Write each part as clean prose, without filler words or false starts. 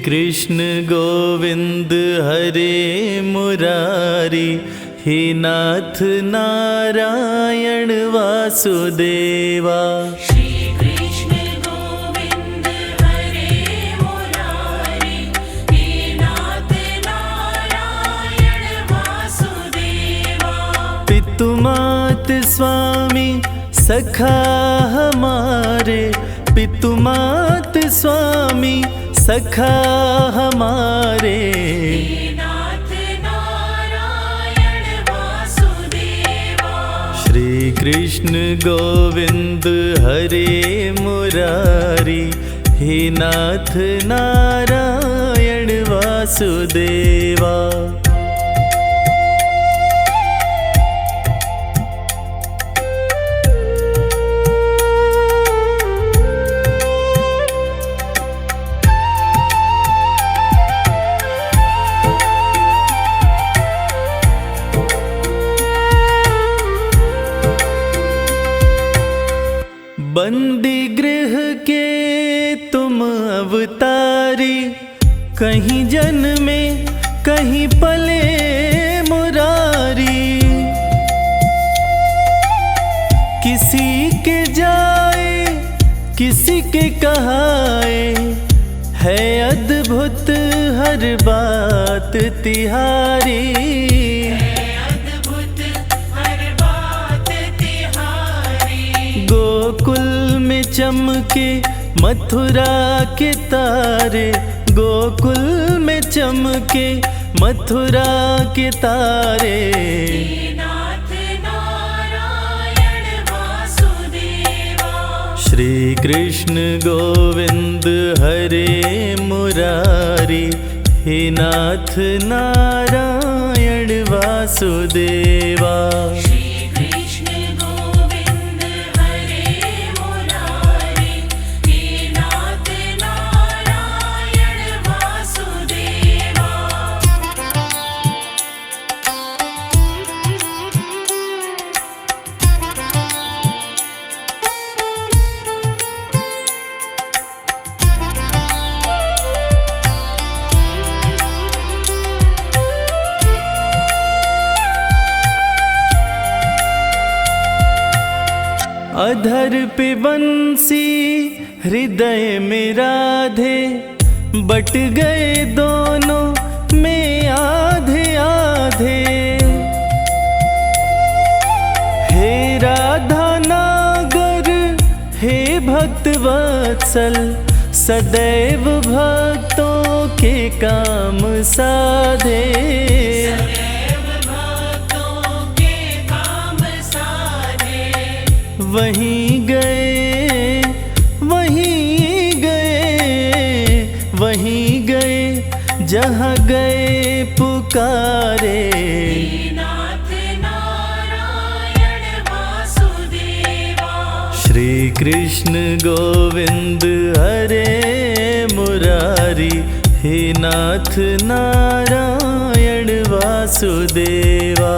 कृष्ण गोविंद हरे मुरारी, हे नाथ नारायण वासुदेवा। श्री कृष्ण गोविंद हरे मुरारी, हे नाथ नारायण वासुदेवा। पितु मात स्वामी सखा हमारे, पितु मात स्वामी सखा हमारे। हे नाथ नारायण वासुदेवा। श्री कृष्ण गोविंद हरे मुरारी, हे नाथ नारायण वासुदेवा। बंदी गृह के तुम अवतारी, कहीं जन्मे कहीं पले मुरारी। किसी के जाए किसी के कहाए, है अद्भुत हर बात तिहारी। गोकुल में चमके मथुरा के तारे, गोकुल में चमके मथुरा के तारे। हे नाथ नारायण वासुदेवा। श्री कृष्ण गोविंद हरे मुरारी, हे नाथ नारायण वासुदेवा। अधर पे बंसी हृदय में राधे, बट गए दोनों में आधे आधे। हे राधा नागर हे भक्त वत्सल, सदैव भक्तों के काम साधे। वहीं गए वहीं गए वहीं गए, जहाँ गए पुकारे। हे नाथ नारायण वासुदेवा। श्री कृष्ण गोविंद हरे मुरारी, हे नाथ नारायण वासुदेवा।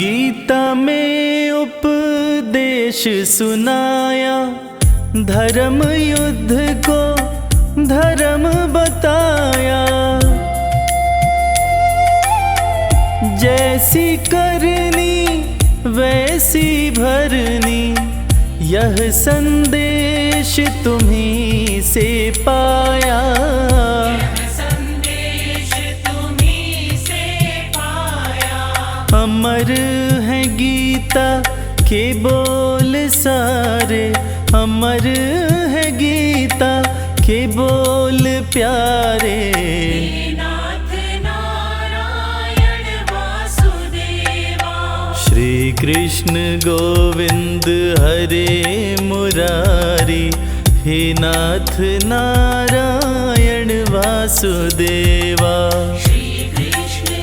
गीता में उपदेश सुनाया, धर्म युद्ध को धर्म बताया। जैसी करनी वैसी भरनी, यह संदेश तुम्हीं से पाया। अमर है गीता के बोल सारे, अमर है गीता के बोल प्यारे। हे नाथ नारायण वासुदेवा। श्री कृष्ण गोविंद हरे मुरारी, हे नाथ नारायण वासुदेवा। श्री कृष्ण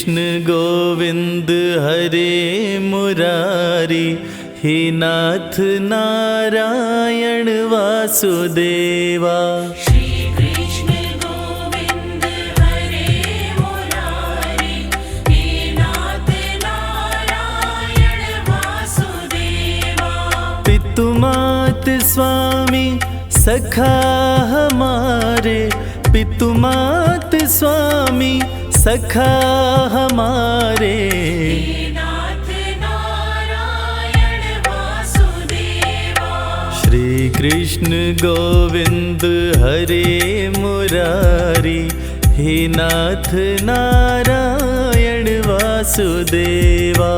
कृष्ण गोविंद हरे मुरारी, हे नाथ नारायण वासुदेवा। श्री कृष्ण गोविंद हरे मुरारी, हे नाथ नारायण वासुदेवा। पितु मात स्वामी सखा हमारे, पितु मात स्वामी सखा हमारे। हे नाथ नारायण वासुदेवा। श्री कृष्ण गोविंद हरे मुरारी, हे नाथ नारायण वासुदेवा।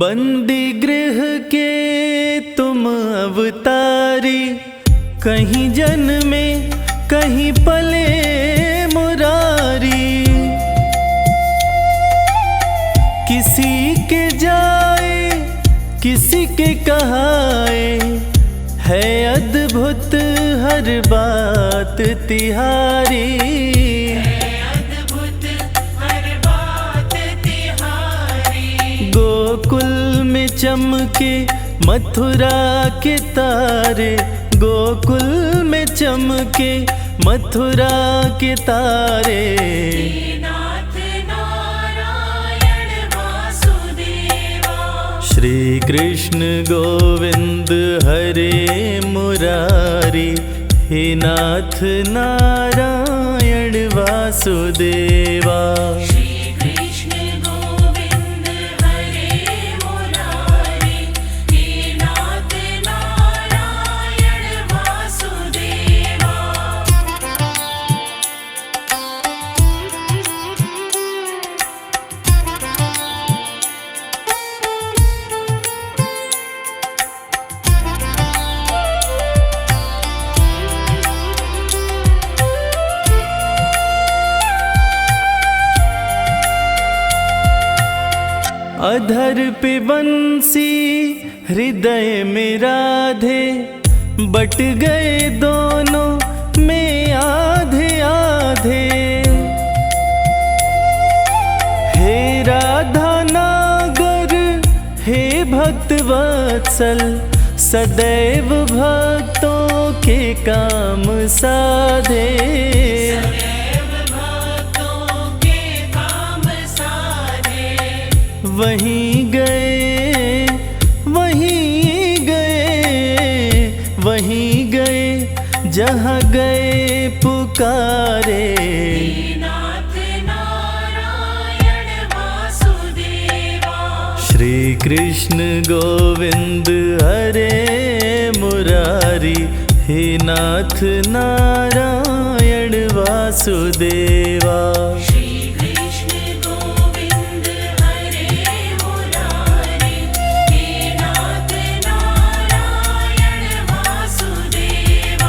बंदी गृह के तुम अवतारी, कहीं जन्मे कहीं पले मुरारी। किसी के जाए किसी के कहाए, है अद्भुत हर बात तिहारी। गोकुल में चमके मथुरा के तारे, गोकुल में चमके मथुरा के तारे। हे नाथ नारायण वासुदेवा। श्री कृष्ण गोविंद हरे मुरारी, हे नाथ नारायण वासुदेवा। श्री कृष्ण गोविंद हरे मुरारी, हे नाथ नारायण वासुदेवा। अधर पे बंसी हृदय में राधे, बट गए दोनों में आधे आधे। हे राधा नागर हे भक्त वत्सल, सदैव भक्तों के काम साधे। वहीं गए वहीं गए वहीं गए, जहाँ गए पुकारे। हे नाथ नारायण वासुदेवा। श्री कृष्ण गोविंद हरे मुरारी, हे नाथ नारायण वासुदेवा। श्री कृष्ण गोविंद हरे मुरारी, हे नाथ नारायण वासुदेवा।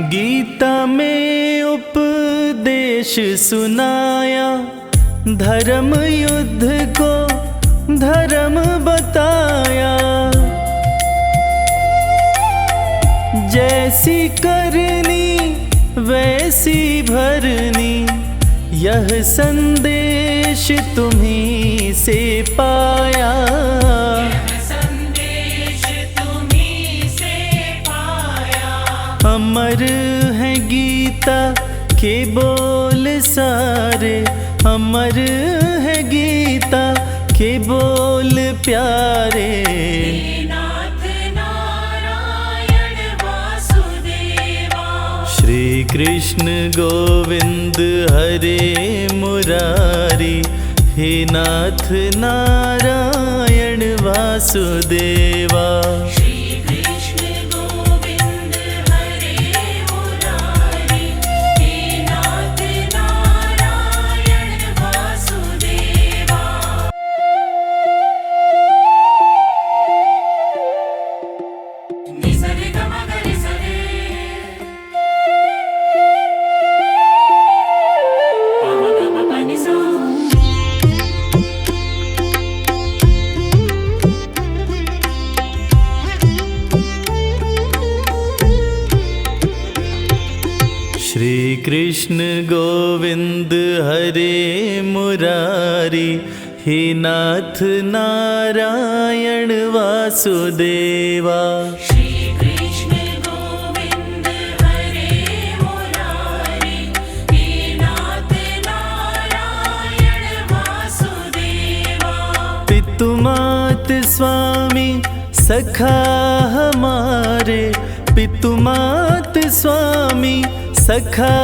गीता में उपदेश सुनाया, धर्म युद्ध को धर्म बताया। जैसी करनी वैसी भरनी, यह संदेश तुम्हीं से पाया। संदेश तुम्हीं से पाया। अमर है गीता के बोल सारे, अमर है गीता के बोल प्यारे। हे नाथ नारायण वासुदेवा। श्री कृष्ण गोविंद हरे मुरारी, हे नाथ नारायण वासुदेवा। श्री कृष्ण श्री कृष्ण गोविंद हरे मुरारी, हे नाथ नारायण वासुदेवा। श्री कृष्ण गोविंद हरे मुरारी, हे नाथ नारायण वासुदेवा। पितुमात स्वामी सखा हमारे, पितुमात स्वामी सखा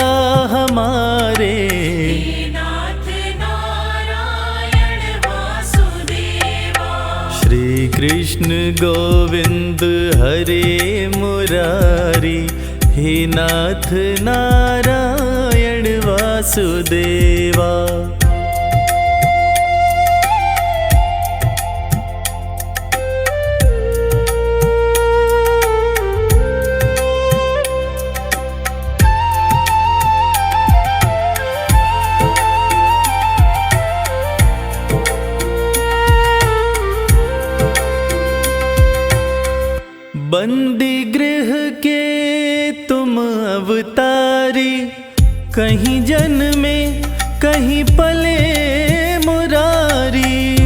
हमारे। हे नाथ नारायण वासुदेवा। श्री कृष्ण गोविंद हरे मुरारी, हे नाथ नारायण वासुदेवा। बंदी गृह के तुम अवतारी, कहीं जन्मे कहीं पले मुरारी।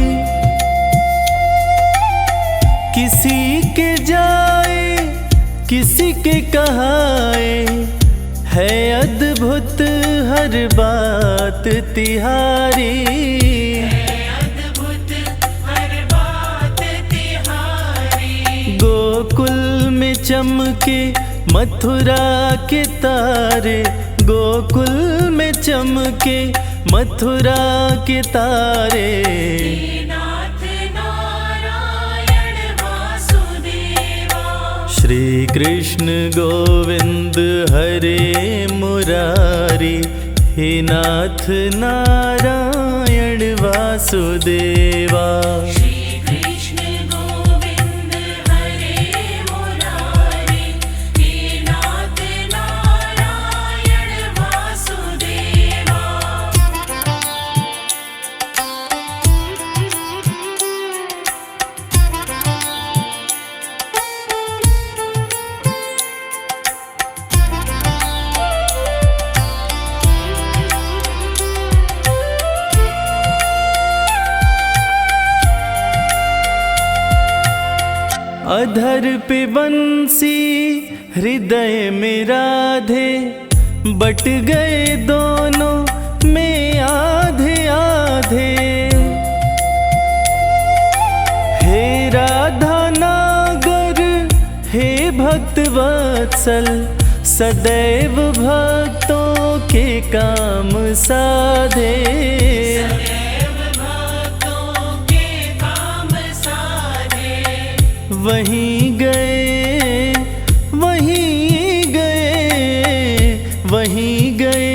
किसी के जाए किसी के कहाए, है अद्भुत हर बात तिहारी। गोकुल में चमके मथुरा के तारे, गोकुल में चमके मथुरा के तारे। हे नाथ नारायण वासुदेवा। श्री कृष्ण गोविंद हरे मुरारी, हे नाथ नारायण वासुदेवा। श्री कृष्ण गोविंद हरे मुरारी, हे नाथ नारायण वासुदेवा। अधर पे बंसी हृदय में राधे, बट गए दोनों में आधे आधे। हे राधा नागर हे भक्त वत्सल, सदैव भक्तों के काम साधे। वहीं गए वहीं गए वहीं गए,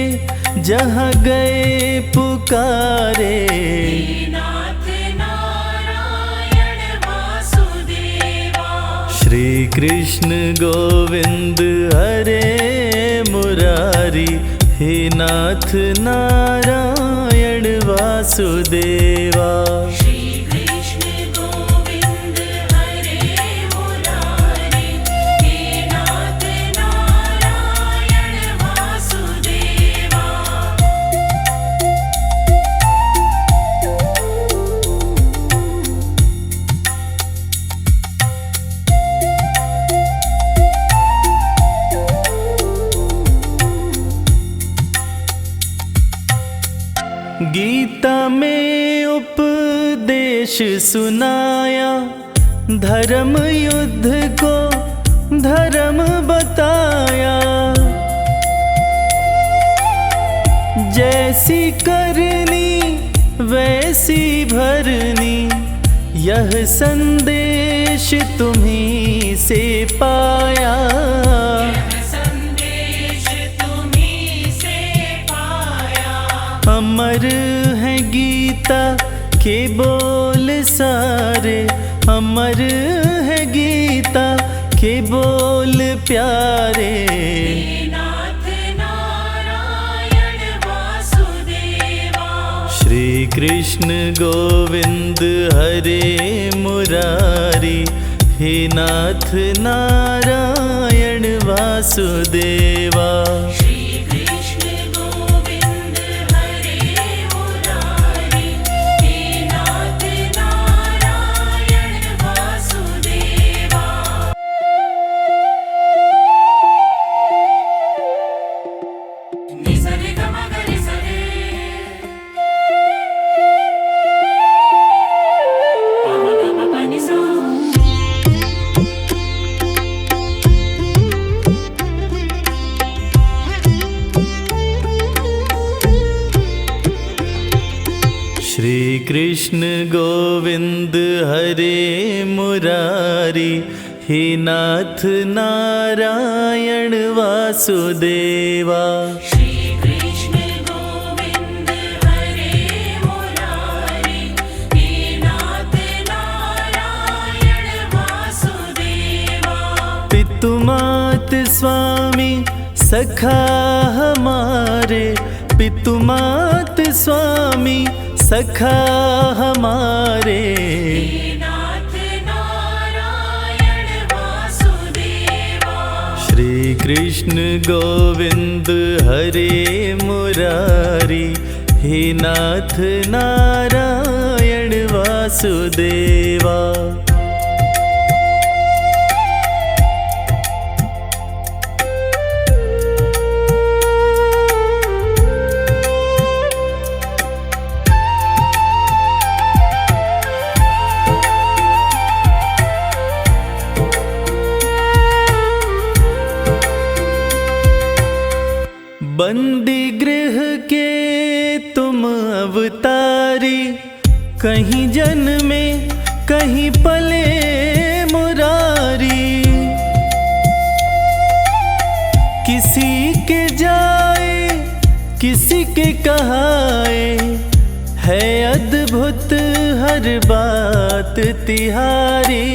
जहाँ गए पुकारे। हे नाथ नारायण वासुदेवा। श्री कृष्ण गोविंद हरे मुरारी, हे नाथ नारायण वासुदेवा। श्री कृष्ण गोविंद हरे मुरारी, हे नाथ नारायण वासुदेवा। गीता में उपदेश सुनाया, धर्म युद्ध को धर्म बताया। जैसी करनी वैसी भरनी, यह संदेश तुम्हीं से पाया। संदेश तुम्हीं से पाया। अमर है गीता के बोल सारे, अमर है गीता के बोल प्यारे। हे नाथ नारायण वासुदेवा। श्री कृष्ण गोविंद हरे मुरारी, हे नाथ नारायण वासुदेवा। श्री कृष्ण कृष्ण गोविंद हरे मुरारी, हे नाथ नारायण वासुदेवा। श्री कृष्ण गोविंद हरे मुरारी, हे नाथ नारायण वासुदेवा। पितुमात स्वामी सखा हमारे, पितुमात स्वामी सखा हमारे। हे नाथ नारायण वासुदेवा। श्री कृष्ण गोविंद हरे मुरारी, हे नाथ नारायण वासुदेवा। बंदी गृह के तुम अवतारी, कहीं जन्मे कहीं पले मुरारी। किसी के जाए किसी के कहाए, है अद्भुत हर बात तिहारी।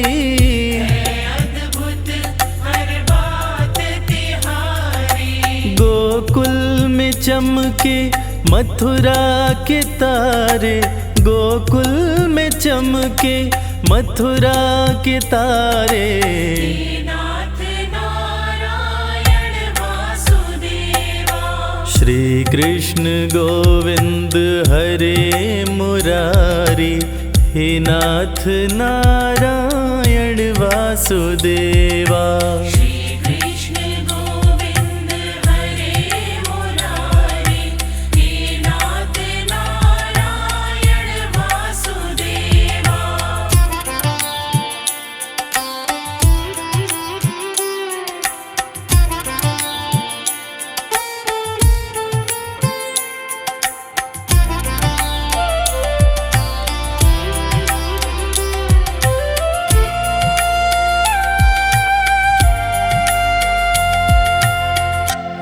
गोकुल में चमके मथुरा के तारे, गोकुल में चमके मथुरा के तारे। हे नाथ नारायण वासुदेवा। श्री कृष्ण गोविंद हरे मुरारी, हे नाथ नारायण वासुदेवा। श्री कृष्ण गोविंद हरे मुरारी, हे नाथ नारायण वासुदेवा।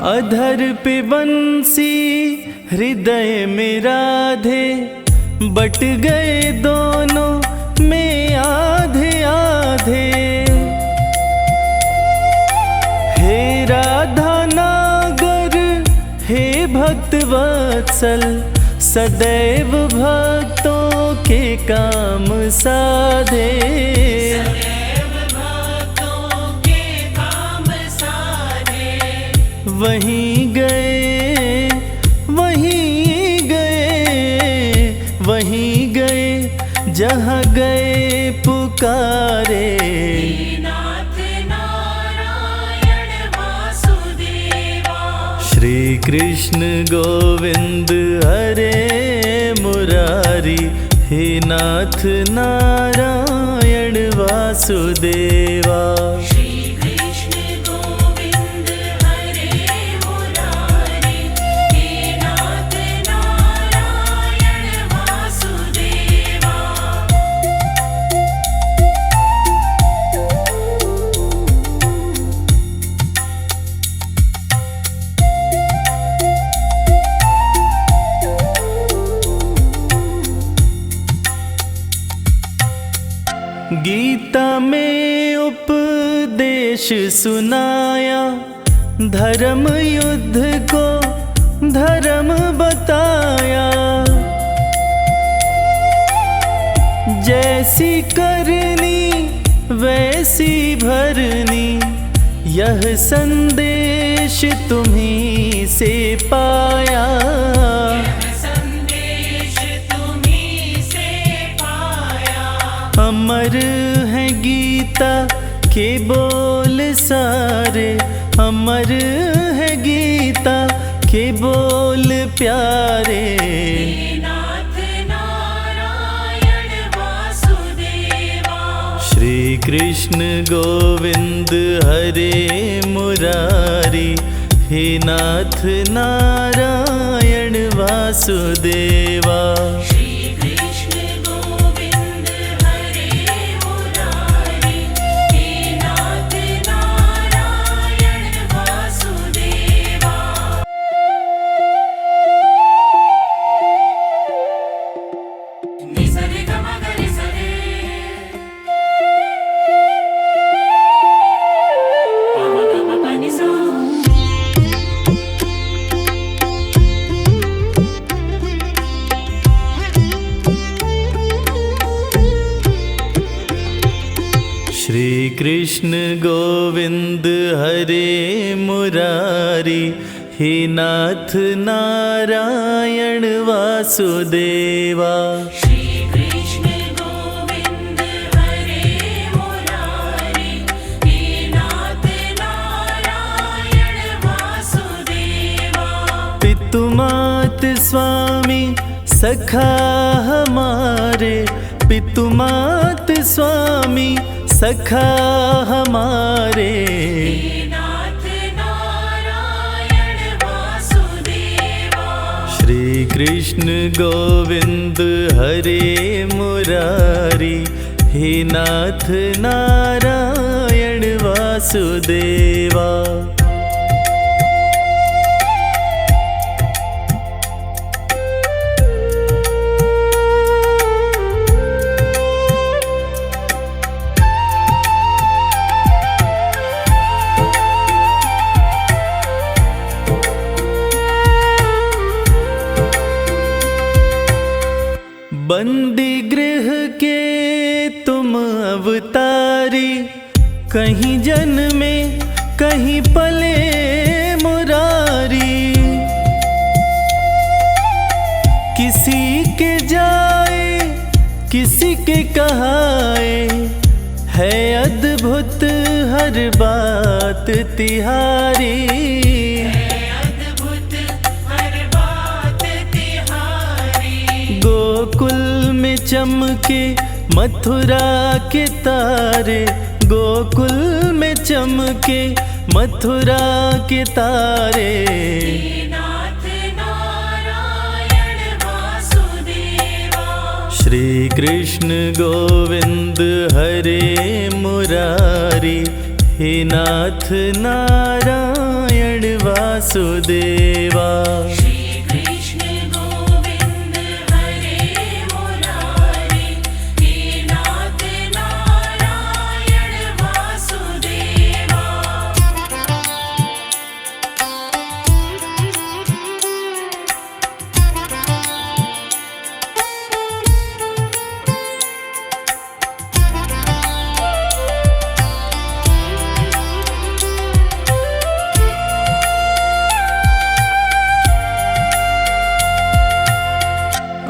अधर पे बंसी हृदय में राधे, बट गए दोनों में आधे आधे। हे राधा नागर हे भक्त वत्सल, सदैव भक्तों के काम साधे। वहीं गए वहीं गए वहीं गए जहाँ गए पुकारे। हे नाथ नारायण वासुदेवा। श्री कृष्ण गोविंद हरे मुरारी, हे नाथ नारायण वासुदेवा। श्री कृष्ण गोविंद हरे मुरारी, हे नाथ नारायण वासुदेवा। गीता में उपदेश सुनाया, धर्म युद्ध को धर्म बताया। जैसी करनी वैसी भरनी, यह संदेश तुम्हीं से पाया। संदेश तुम्हीं से पाया। अमर है गीता के बोल सारे, अमर है गीता के बोल प्यारे। हे नाथ नारायण वासुदेवा। श्री कृष्ण गोविंद हरे मुरारी, हे नाथ नारायण वासुदेवा। श्री कृष्ण कृष्ण गोविंद हरे मुरारी, हे नाथ नारायण वासुदेवा। श्री कृष्ण गोविंद हरे मुरारी, हे नाथ नारायण वासुदेवा। पितु मात स्वामी सखा हमारे, पितु मात स्वामी सखा हमारे। हे नाथ नारायण वासुदेवा। श्री कृष्ण गोविंद हरे मुरारी, हे नाथ नारायण वासुदेवा। बंदी गृह के तुम अवतारी, कहीं जन्मे कहीं पले मुरारी। किसी के जाए किसी के कहाए, है अद्भुत हर बात तिहारी। गोकुल में चमके मथुरा के तारे, गोकुल में चमके मथुरा के तारे। हे नाथ नारायण वासुदेवा। श्री कृष्ण गोविंद हरे मुरारी, हे नाथ नारायण वासुदेवा। श्री कृष्ण गोविंद हरे मुरारी, हे नाथ नारायण वासुदेवा।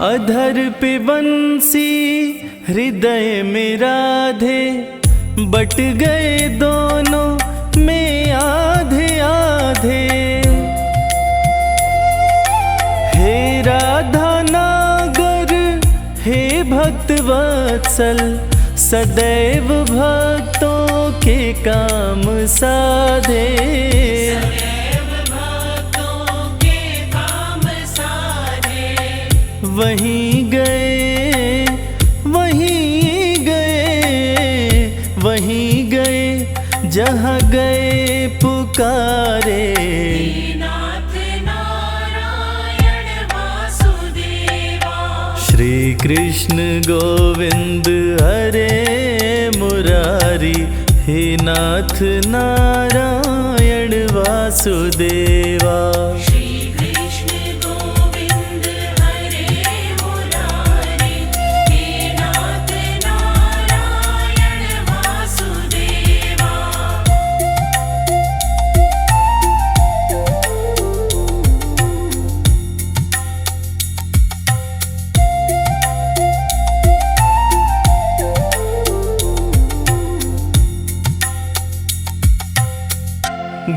अधर पे बंसी हृदय में राधे, बट गए दोनों में आधे आधे। हे राधा नागर हे भक्त वत्सल, सदैव भक्तों के काम साधे। वहीं गए वहीं गए वहीं गए, जहाँ गए पुकारे। हे नाथ नारायण वासुदेवा। श्री कृष्ण गोविंद हरे मुरारी, हे नाथ नारायण वासुदेवा। श्री कृष्ण गोविंद हरे मुरारी, हे नाथ नारायण वासुदेवा।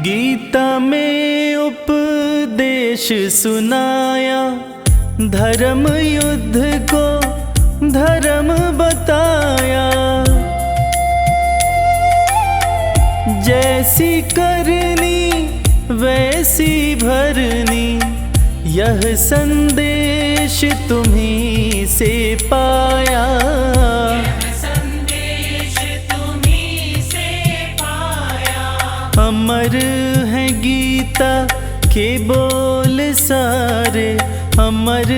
गीता में उपदेश सुनाया, धर्म युद्ध को धर्म बताया। जैसी करनी वैसी भरनी, यह संदेश तुम्हीं से पाया। संदेश तुम्हीं से पाया। अमर है गीता के बोल सारे, अमर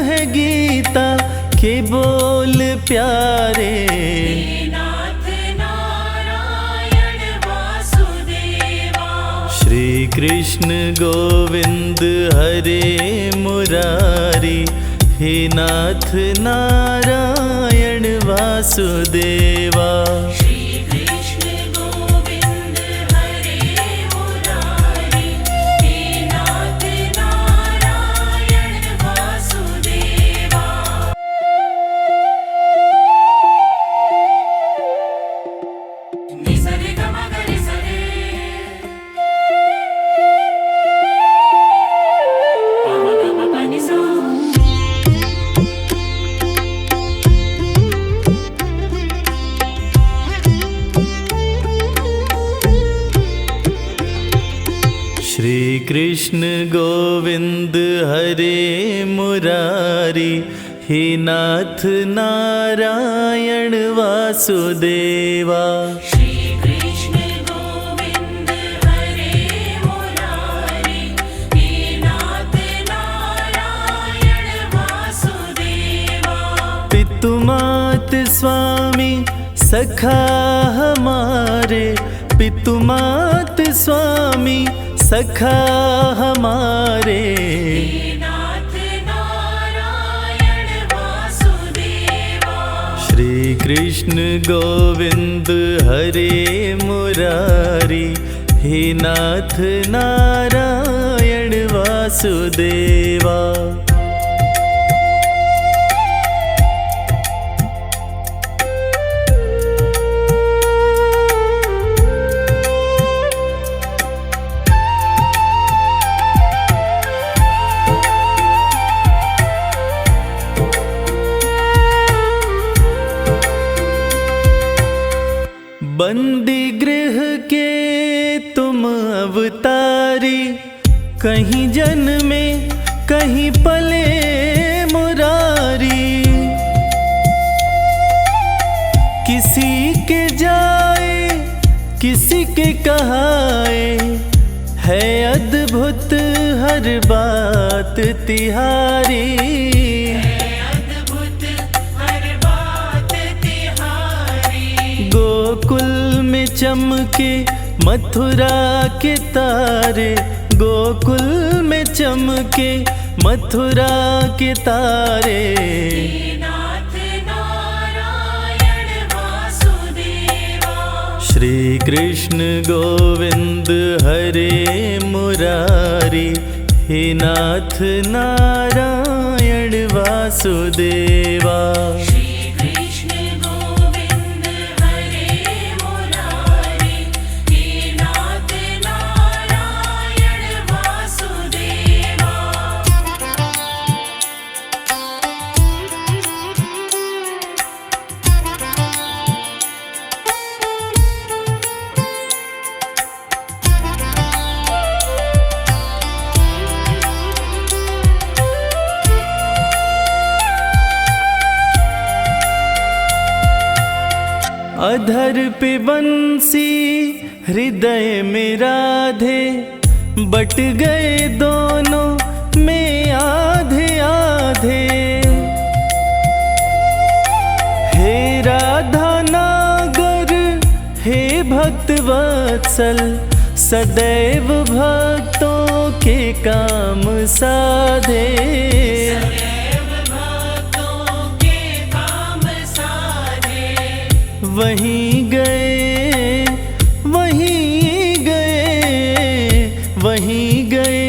है गीता के बोल प्यारे। हे नाथ नारायण वासुदेवा। श्री कृष्ण गोविंद हरे मुरारी, हे नाथ नारायण वासुदेवा। श्री कृष्ण श्री कृष्ण गोविंद हरे मुरारी, हे नाथ नारायण वासुदेवा। श्री कृष्ण गोविंद हरे मुरारी, हे नाथ नारायण वासुदेवा। पितु मात स्वामी सखा हमारे, पितु मात स्वामी सखा हमारे। हे नाथ नारायण वासुदेवा। श्री कृष्ण गोविंद हरे मुरारी, हे नाथ नारायण वासुदेवा। बंदी गृह के तुम अवतारी, कहीं जन्मे कहीं पले मुरारी। किसी के जाए किसी के कहाए, है अद्भुत हर बात तिहारी। गोकुल में चमके मथुरा के तारे, गोकुल में चमके मथुरा के तारे। हे नाथ नारायण वासुदेवा। श्री कृष्ण गोविंद हरे मुरारी, हे नाथ नारायण वासुदेवा। श्री कृष्ण गोविंद हरे मुरारी, हे नाथ नारायण वासुदेवा। अधर पे बंसी हृदय में राधे, बट गए दोनों में आधे आधे। हे राधा नागर हे भक्त वत्सल, सदैव भक्तों के काम साधे। वहीं गए वहीं गए वहीं गए,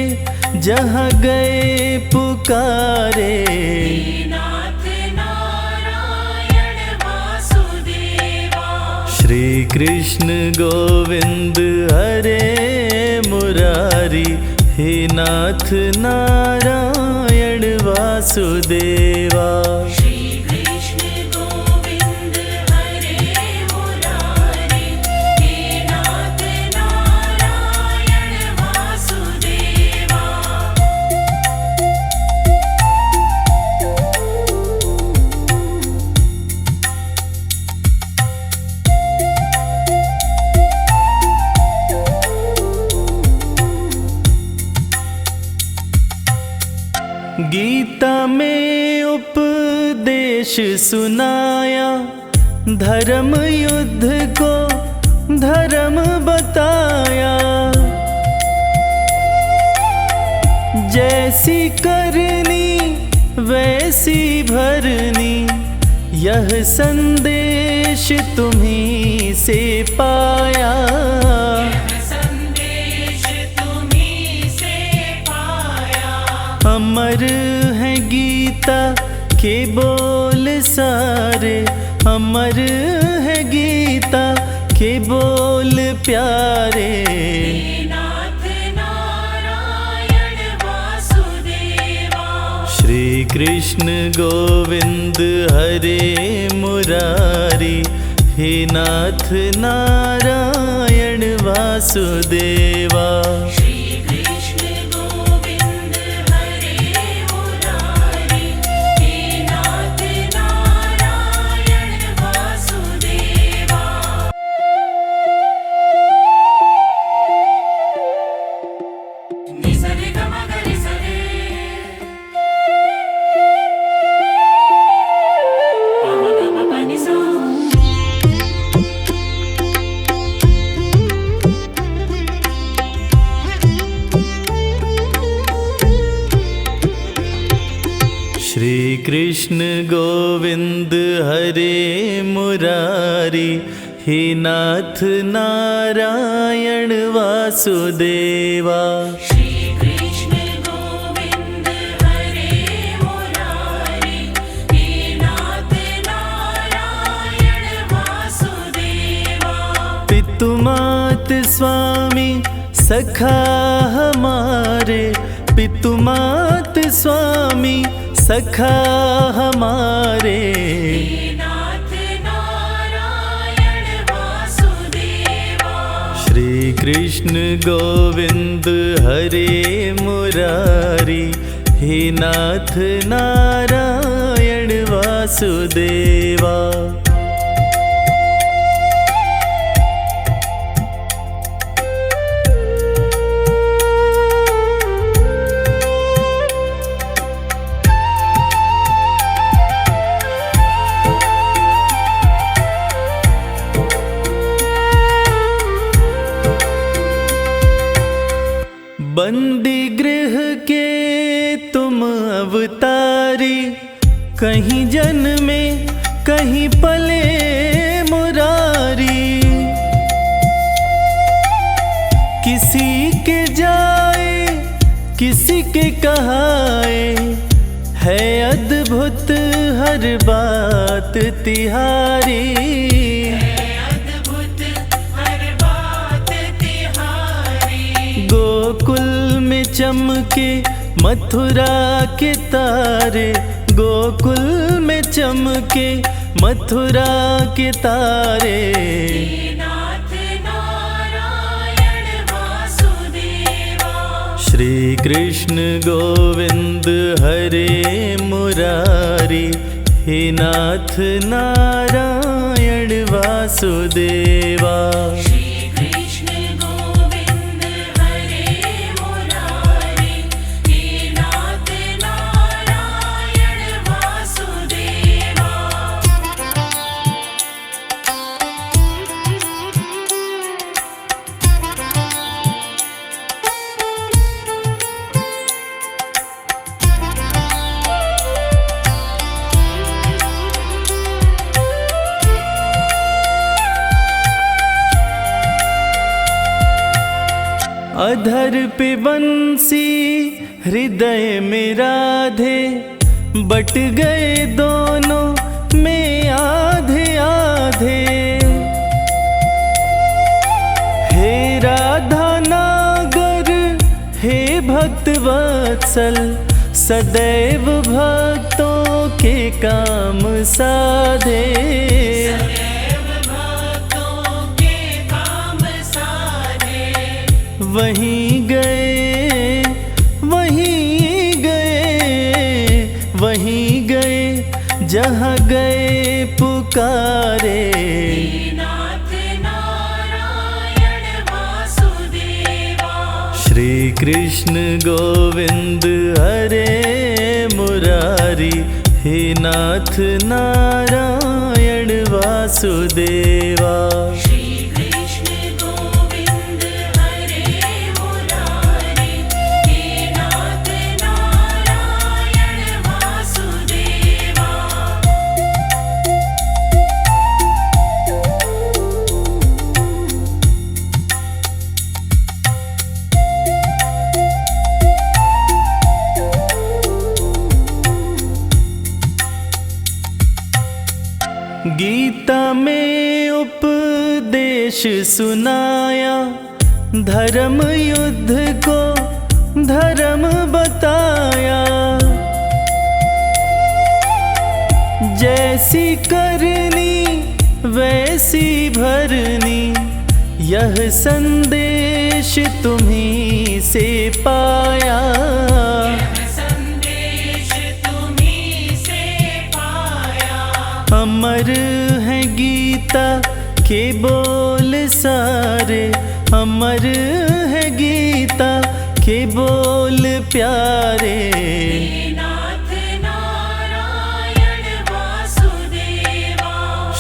जहाँ गए पुकारे। हे नाथ नारायण वासुदेवा। श्री कृष्ण गोविंद हरे मुरारी, हे नाथ नारायण वासुदेवा। श्री कृष्ण गोविंद हरे मुरारी, हे नाथ नारायण वासुदेवा। गीता में उपदेश सुनाया, धर्म युद्ध को धर्म बताया। जैसी करनी वैसी भरनी, यह संदेश तुम्हीं से पाया। संदेश तुम्हीं से पाया। अमर है गीता के बोल सारे, अमर है गीता के बोल प्यारे। हे नाथ नारायण वासुदेवा। श्री कृष्ण गोविंद हरे मुरारी, हे नाथ नारायण वासुदेवा। श्री कृष्ण श्री कृष्ण गोविंद हरे मुरारी, हे नाथ नारायण वासुदेवा। श्री कृष्ण गोविंद हरे मुरारी, हे नाथ नारायण वासुदेवा। पितुमात स्वामी सखा हमारे, पितुमात स्वामी सखा हमारे। हे नाथ नारायण वासुदेवा। श्री कृष्ण गोविंद हरे मुरारी, हे नाथ नारायण वासुदेवा। बंदी गृह के तुम अवतारी, कहीं जन्मे कहीं पले मुरारी। किसी के जाए किसी के कहाए, है अद्भुत हर बात तिहारी। अद्भुत हर बात तिहारी। गोकुल में चमके मथुरा के तारे, गोकुल में चमके मथुरा के तारे। हे नाथ नारायण वासुदेवा। श्री कृष्ण गोविंद हरे मुरारी, हे नाथ नारायण वासुदेवा। श्री कृष्ण गोविंद हरे मुरारी, हे नाथ नारायण वासुदेवा। अधर पे बंसी हृदय में राधे, बट गए दोनों में आधे आधे। हे राधा नागर हे भक्त वत्सल, सदैव भक्तों के काम साधे। सदैव भक्तों के काम साधे। वहीं गए वहीं गए वहीं गए, जहाँ गए पुकारे। हे नाथ नारायण वासुदेवा। श्री कृष्ण गोविंद हरे मुरारी, हे नाथ नारायण वासुदेवा। श्री कृष्ण गोविंद हरे मुरारी, हे नाथ नारायण वासुदेवा। गीता में उपदेश सुनाया, धर्म युद्ध को धर्म बताया। जैसी करनी वैसी भरनी, यह संदेश तुम्हीं से पाया। संदेश तुम्हीं से पाया। अमर है गीता के बोल सारे, अमर है गीता के बोल प्यारे। हे नाथ नारायण वासुदेवा।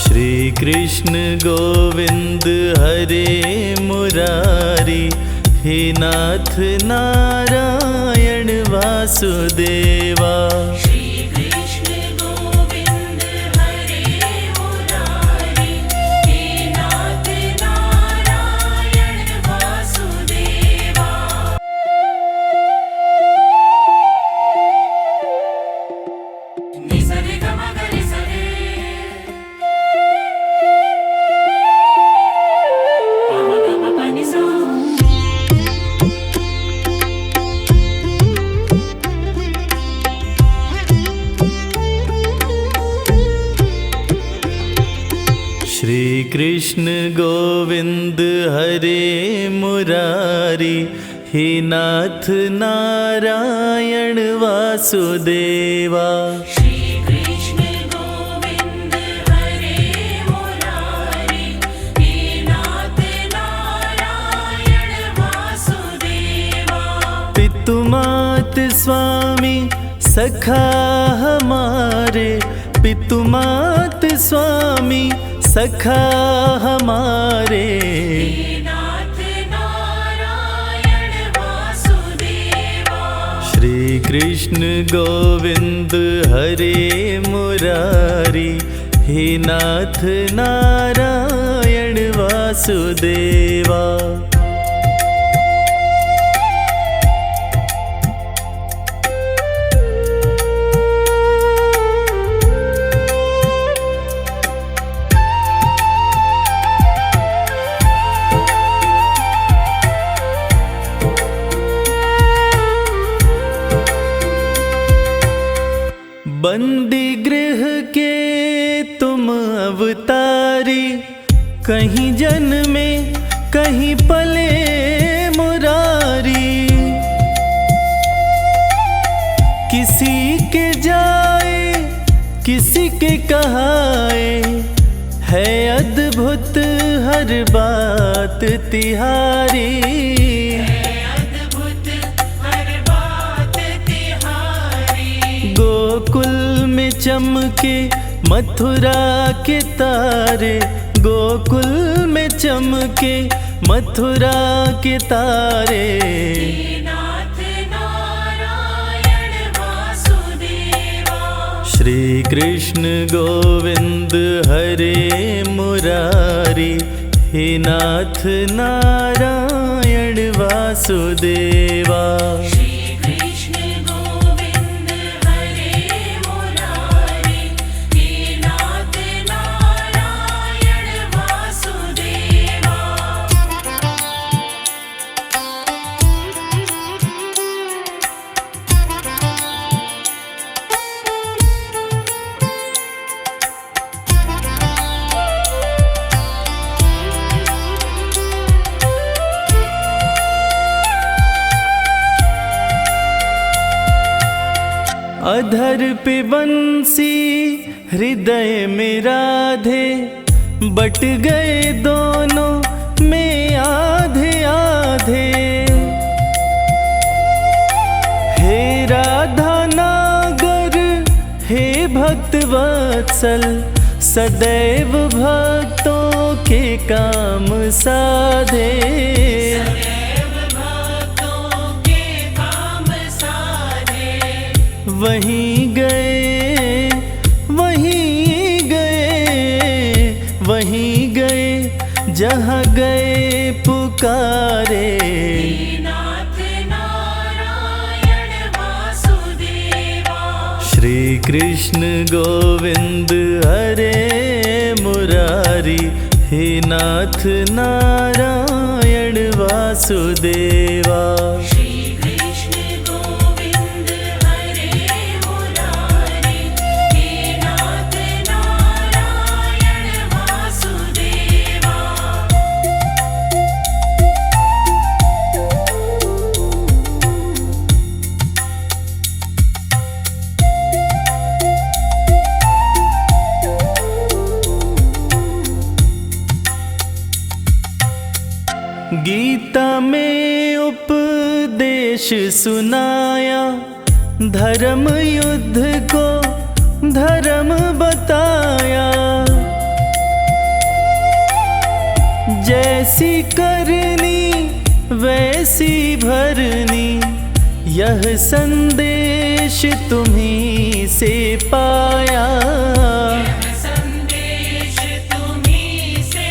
श्री कृष्ण गोविंद हरे मुरारी, हे नाथ नारायण वासुदेवा। श्री कृष्ण गोविंद हरे मुरारी, हे नाथ नारायण वासुदेवा। श्री कृष्ण गोविंद हरे मुरारी, हे नाथ नारायण वासुदेवा। पितु मात स्वामी सखा हमारे, पितु मात स्वामी सखा हमारे। हे नाथ नारायण वासुदेवा। श्री कृष्ण गोविंद हरे मुरारी, हे नाथ नारायण वासुदेवा। बंदी गृह के तुम अवतारी, कहीं जन्मे कहीं पले मुरारी। किसी के जाए किसी के कहाए, है अद्भुत हर बात तिहारी। गोकुल में चमके मथुरा के तारे, गोकुल में चमके मथुरा के तारे। हे नाथ नारायण वासुदेवा। श्री कृष्ण गोविंद हरे मुरारी, हे नाथ नारायण वासुदेवा। श्री कृष्ण गोविंद हरे मुरारी, हे नाथ नारायण वासुदेवा। अधर पे बंसी हृदय में राधे, बट गए दोनों में आधे आधे। हे राधा नागर हे भक्त वत्सल, सदैव भक्तों के काम साधे। वहीं गए वहीं गए वहीं गए, जहाँ गए पुकारे। हे नाथ नारायण वासुदेवा। श्री कृष्ण गोविंद हरे मुरारी, हे नाथ नारायण वासुदेवा। श्री कृष्ण गोविंद हरे मुरारी, हे नाथ नारायण वासुदेवा। गीता में उपदेश सुनाया, धर्म युद्ध को धर्म बताया। जैसी करनी वैसी भरनी, यह संदेश तुम्हीं से पाया। संदेश तुम्हीं से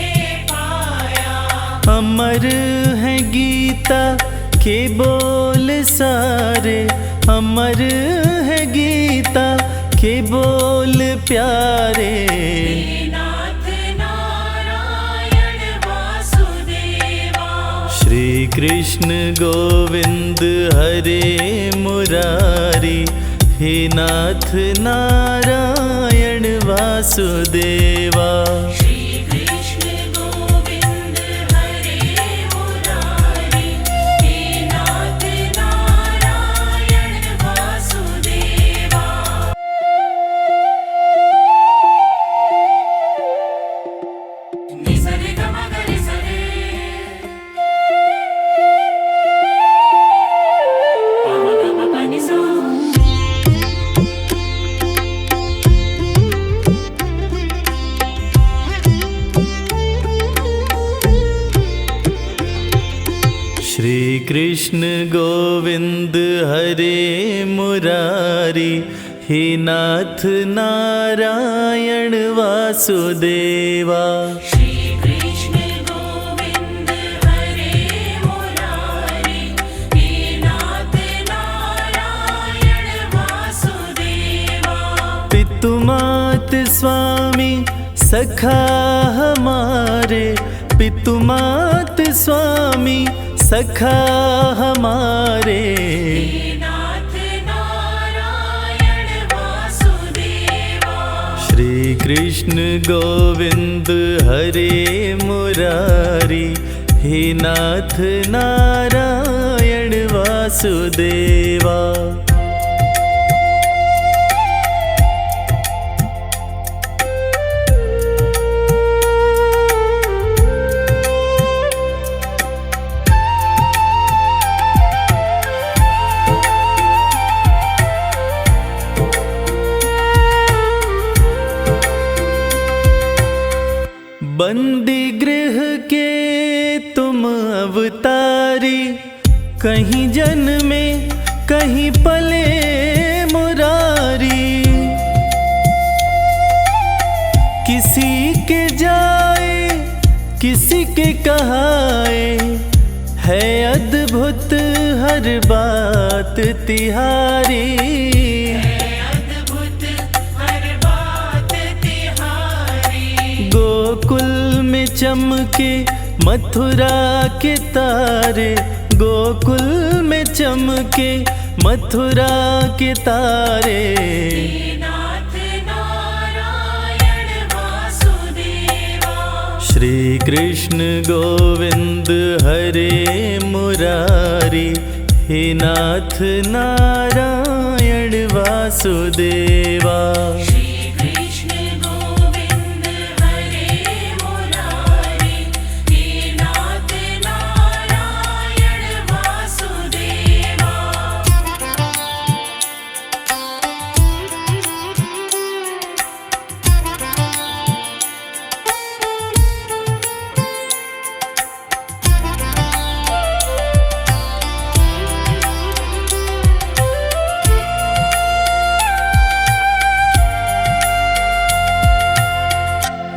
पाया। अमर है गीता के बोल सारे, अमर है गीता के बोल प्यारे। हे नाथ नारायण वासुदेवा। श्री कृष्ण गोविंद हरे मुरारी, हे नाथ नारायण वासुदेवा। श्री कृष्ण कृष्ण गोविंद हरे मुरारी, हे नाथ नारायण वासुदेवा। श्री कृष्ण गोविंद हरे मुरारी, हे नाथ नारायण वासुदेवा। पितु मात स्वामी सखा हमारे, पितु मात स्वामी सखा हमारे। हे नाथ नारायण वासुदेवा। श्री कृष्ण गोविंद हरे मुरारी, हे नाथ नारायण वासुदेवा। बंदी गृह के तुम अवतारी, कहीं जन्मे कहीं पले मुरारी। किसी के जाए किसी के कहाए, है अद्भुत हर बात तिहारी। गोकुल में चमके मथुरा के तारे, गोकुल में चमके मथुरा के तारे। हे नाथ नारायण वासुदेवा। श्री कृष्ण गोविंद हरे मुरारी, हे नाथ नारायण वासुदेवा। श्री कृष्ण गोविंद हरे मुरारी, हे नाथ नारायण वासुदेवा।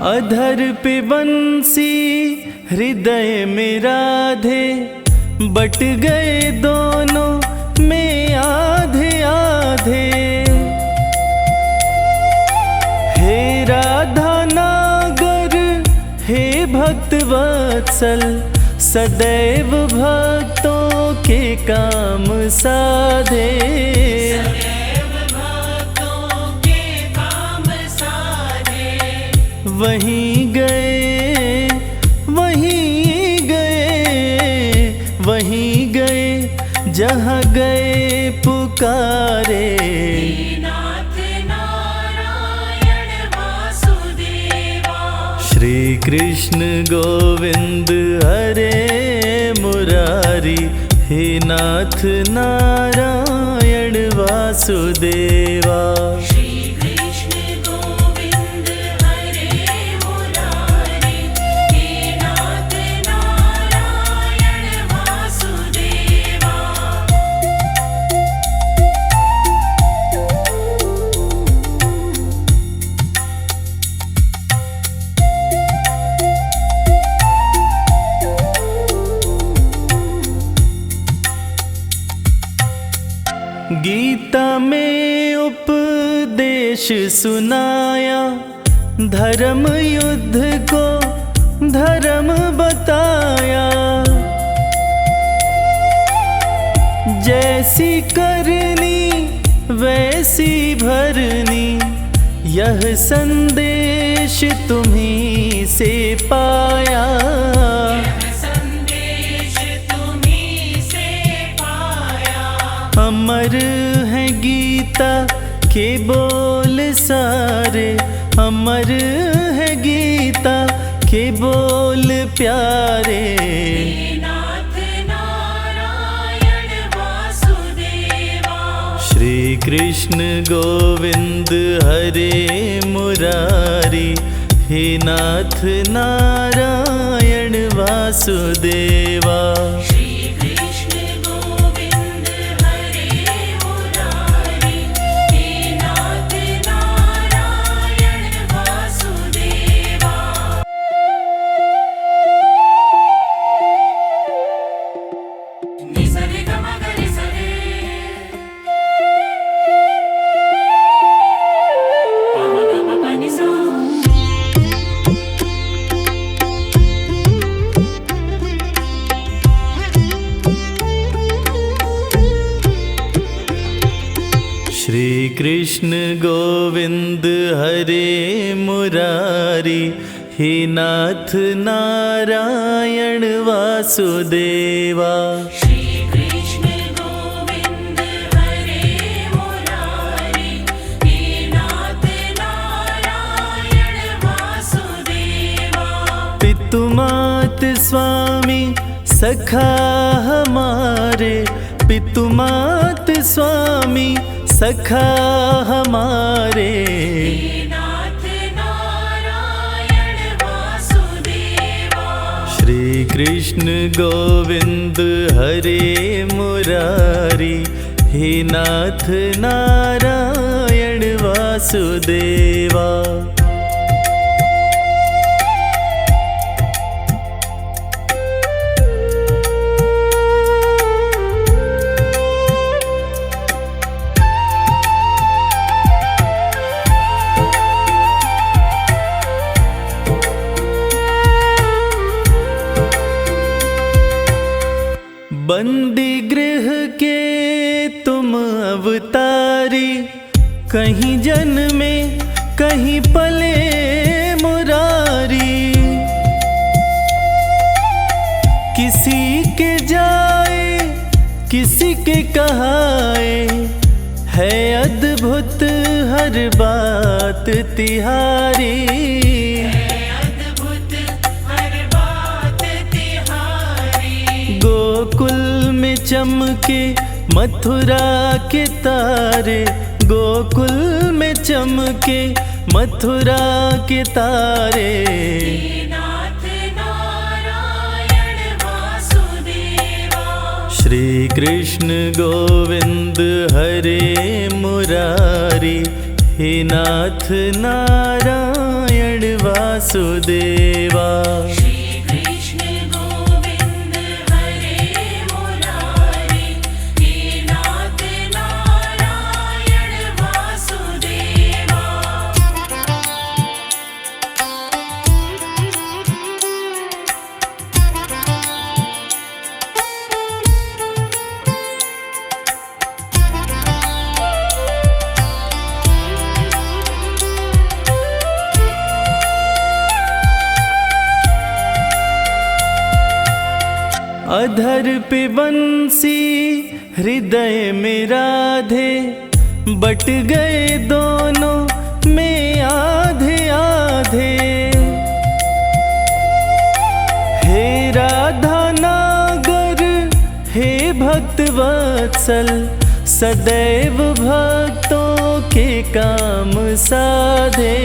अधर पे बंसी हृदय में राधे, बट गए दोनों में आधे आधे। हे राधा नागर हे भक्त वत्सल, सदैव भक्तों के काम साधे। वहीं गए वहीं गए वहीं गए, जहाँ गए पुकारे। हे नाथ नारायण वासुदेवा। श्री कृष्ण गोविंद हरे मुरारी, हे नाथ नारायण वासुदेवा। श्री कृष्ण गोविंद हरे मुरारी, हे नाथ नारायण वासुदेवा। गीता में उपदेश सुनाया, धर्म युद्ध को धर्म बताया। जैसी करनी वैसी भरनी, यह संदेश तुम्हीं से पाया। संदेश तुम्हीं से पाया। अमर है गीता के बोल सारे, अमर है गीता के बोल प्यारे। हे नाथ नारायण वासुदेवा। श्री कृष्ण गोविंद हरे मुरारी, हे नाथ नारायण वासुदेवा। श्री कृष्ण श्री कृष्ण गोविंद हरे मुरारी, हे नाथ नारायण वासुदेवा। श्री कृष्ण गोविंद हरे मुरारी, हे नाथ नारायण वासुदेवा। पितुमात स्वामी सखा हमारे, पितुमात स्वामी सखा हमारे। हे नाथ नारायण वासुदेवा। श्री कृष्ण गोविंद हरे मुरारी, हे नाथ नारायण वासुदेवा। बंदी गृह के तुम अवतारी, कहीं जन्मे कहीं पले मुरारी। किसी के जाए किसी के कहाए, है अद्भुत हर बात तिहारी। अद्भुत हर बात तिहारी। गोकुल में चमके मथुरा के तारे, गोकुल में चमके मथुरा के तारे। हे नाथ नारायण वासुदेवा। श्री कृष्ण गोविंद हरे मुरारी, हे नाथ नारायण वासुदेवा। श्री कृष्ण गोविंद हरे मुरारी, हे नाथ नारायण वासुदेवा। अधर पे बंसी हृदय में राधे, बट गए दोनों में आधे आधे। हे राधा नागर हे भक्त वत्सल, सदैव भक्तों के काम साधे।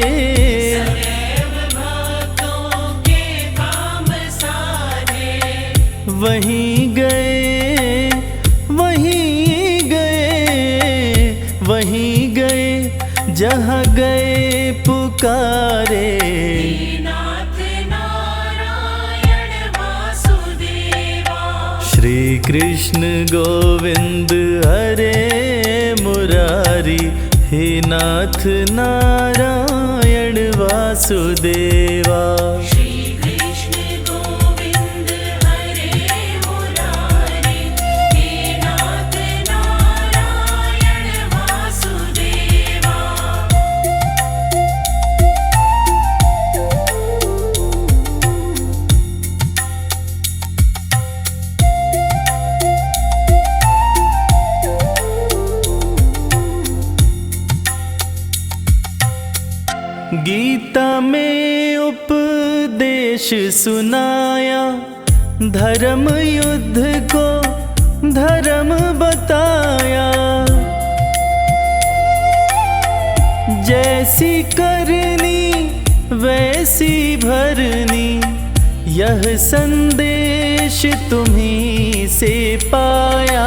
सदैव भक्तों के काम साधे। वहीं गए वहीं गए वहीं गए, जहाँ गए पुकारे। हे नाथ नारायण वासुदेवा। श्री कृष्ण गोविंद हरे मुरारी, हे नाथ नारायण वासुदेवा। श्री कृष्ण गोविंद हरे मुरारी, हे नाथ नारायण वासुदेवा। गीता में उपदेश सुनाया, धर्म युद्ध को धर्म बताया। जैसी करनी वैसी भरनी, यह संदेश तुम्हीं से पाया।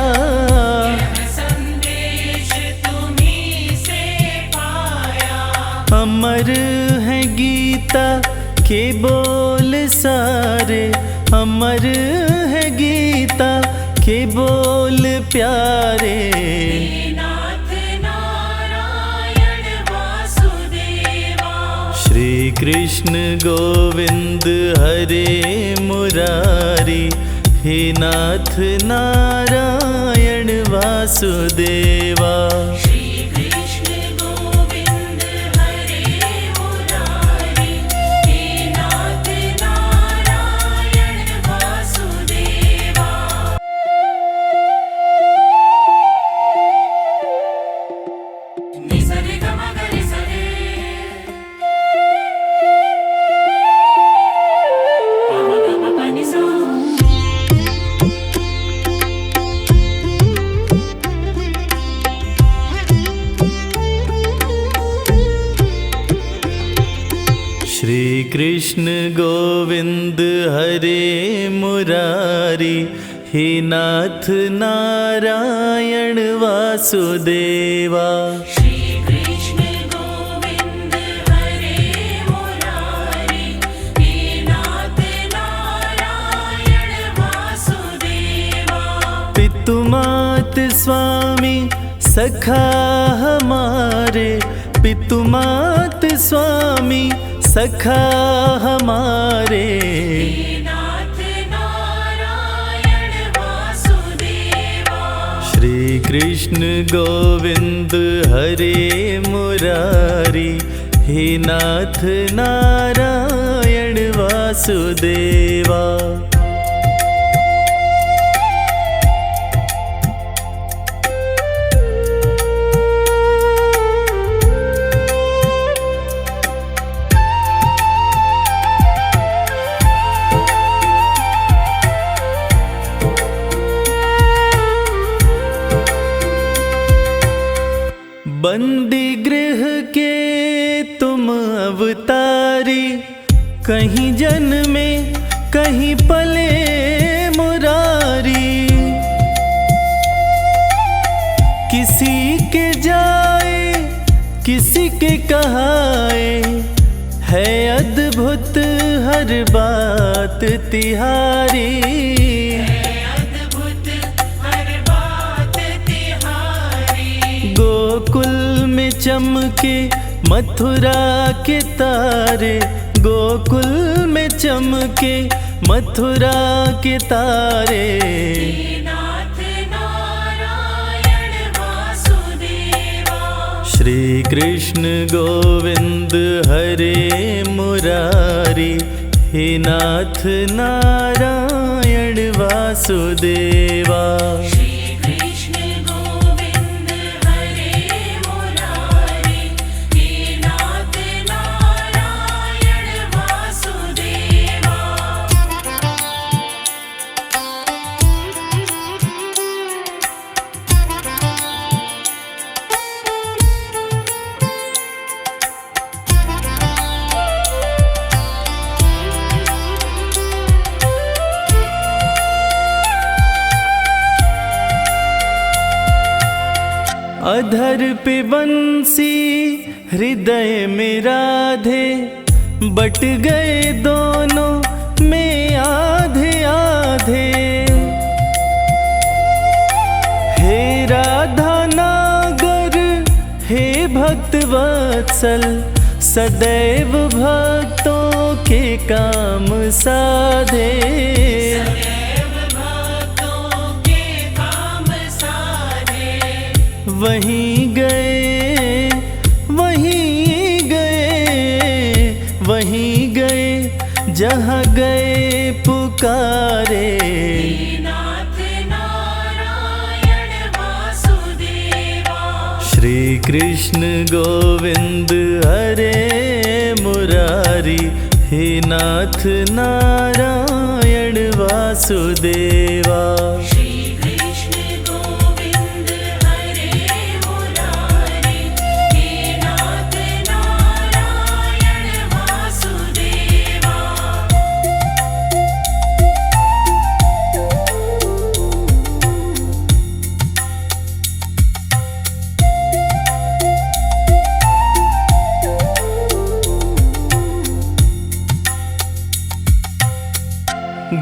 संदेश तुम्हीं से पाया। अमर है गीता के बोल सारे, अमर है गीता के बोल प्यारे। हे नाथ नारायण वासुदेवा। श्री कृष्ण गोविंद हरे मुरारी, हे नाथ नारायण वासुदेवा। श्री श्री कृष्ण गोविंद हरे मुरारी, हे नाथ नारायण वासुदेवा। श्री कृष्ण गोविंद हरे मुरारी, हे नाथ नारायण वासुदेवा। पितु मात स्वामी सखा हमारे, पितु मात स्वामी सखा हमारे। हे नाथ नारायण वासुदेवा। श्री कृष्ण गोविंद हरे मुरारी, हे नाथ नारायण वासुदेवा। बंदी गृह के तुम अवतारी, कहीं जन्मे कहीं पले मुरारी। किसी के जाए किसी के कहाए, है अद्भुत हर बात तिहारी। गोकुल में चमके मथुरा के तारे, गोकुल में चमके मथुरा के तारे। हे नाथ नारायण वासुदेवा। श्री कृष्ण गोविंद हरे मुरारी, हे नाथ नारायण वासुदेवा। श्री कृष्ण गोविंद हरे मुरारी, हे नाथ नारायण वासुदेवा। अधर पे बंसी हृदय में राधे, बट गए दोनों में आधे आधे। हे राधा नागर हे भक्त वत्सल, सदैव भक्तों के काम साधे। वहीं गए वहीं गए वहीं गए, जहाँ गए पुकारे। हे नाथ नारायण वासुदेवा। श्री कृष्ण गोविंद हरे मुरारी, हे नाथ नारायण वासुदेवा। श्री कृष्ण गोविंद हरे मुरारी, हे नाथ नारायण वासुदेवा।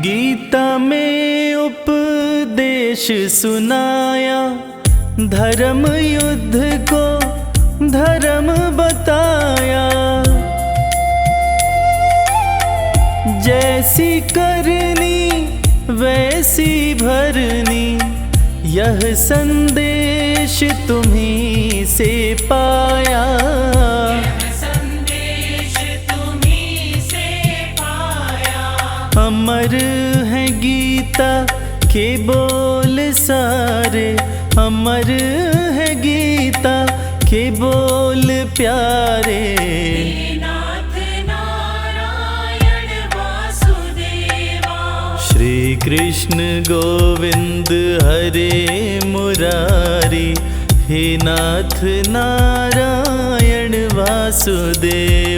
गीता में उपदेश सुनाया, धर्म युद्ध को धर्म बताया। जैसी करनी वैसी भरनी, यह संदेश तुम्हीं से पाया। संदेश तुम्हीं से पाया। अमर है गीता के बोल सारे, अमर है गीता के बोल प्यारे। हे नाथ नारायण वासुदेवा। श्री कृष्ण गोविंद हरे मुरारी, हे नाथ नारायण वासुदेवा।